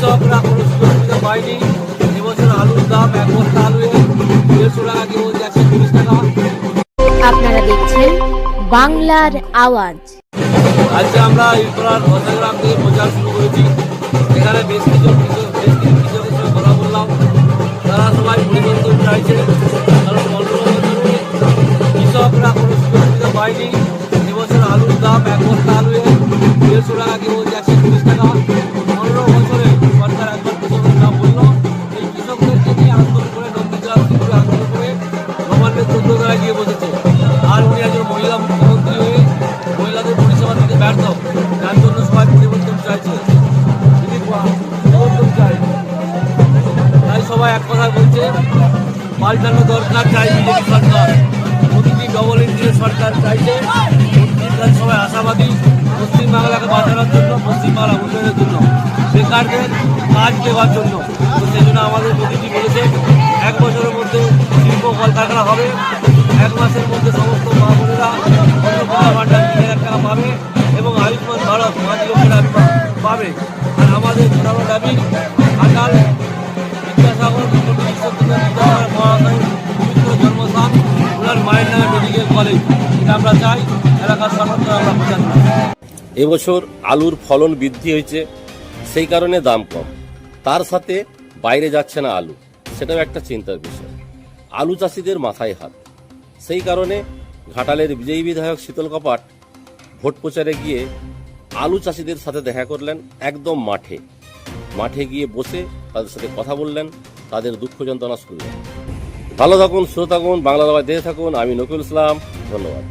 কৃষকরা কোনো সুযোগ সুবিধা পায়নি। এবছর আলুর দাম এক বস্তা আলু 150 টাকা, কেউ 130 টাকা। আপনারা দেখছেন বাংলার আওয়াজ। আজকে আমরা ইরপাড়ার ঘোষাগ্রাম থেকে প্রচার শুরু করেছি। এখানে বেশ কিছু কৃষকের সঙ্গে কথা বললাম। তারা সবাই পরিবর্তন চাইছে, কারণ কৃষকরা কোনো সুযোগ সুবিধা পায়নি। এবছর আলুর দাম এক বস্তা আলু 150 টাকা, কেউ 130 টাকা। 15 বছরে সরকার একবার কৃষকের দাম বললো। এই কৃষকদেরকে নিয়ে আন্দোলন করে নন্দীগ্রাম আন্দোলন করে নবান্নের 14 তলায় গিয়ে বসেছে। আর উনি একজন মহিলা মুখ্যমন্ত্রী হয়ে মহিলাদের পরিষেবা দিতে ব্যর্থ, যার জন্য সবাই পরিবর্তন চাইছে। যদি পরিবর্তন চাই, তাই সবাই এক কথা বলছে, পাল্টানো দরকার। চাই বিজেপি সরকার, প্রতিটি ডবল ইঞ্জিনের সরকার চাইছে। সবাই আশাবাদী পশ্চিমবাংলাকে বাঁচানোর জন্য, পশ্চিমবাংলা উন্নয়নের জন্য, বেকারদের কাজ দেওয়ার জন্য। তো সেই জন্য আমাদের মোদীজি বলেছে 1 বছরের মধ্যে শিল্প কলকারখানা হবে, 1 মাসের মধ্যে সমস্ত মা বোনেরা ভান্ডার 3000 টাকা পাবে এবং আয়ুষ্মান ভারত 5 লক্ষ টাকা পাবে। আর আমাদের জোরালো দাবি, ঘাটাল বিদ্যাসাগর পবিত্র জন্মস্থান, ওনার মায়ের নামে মেডিকেল কলেজ, এটা আমরা চাই। এলাকার সর্বত্র আমরা প্রচার করি। এবছর আলুর ফলন বৃদ্ধি হয়েছে, সেই কারণে দাম কম। তার সাথে বাইরে যাচ্ছে না আলু, সেটাও একটা চিন্তার বিষয়। আলু চাষিদের মাথায় হাত। সেই কারণে ঘাটালের বিজয়ী বিধায়ক শীতল কপাট ভোট প্রচারে গিয়ে আলু চাষিদের সাথে দেখা করলেন। একদম মাঠে গিয়ে বসে তাদের সাথে কথা বললেন, তাদের দুঃখ যন্ত্রণা শুনলেন। ভালো থাকুন, সুস্থ থাকুন, বাংলা দাবায় দেখে থাকুন। আমি নকিবুল ইসলাম, ধন্যবাদ।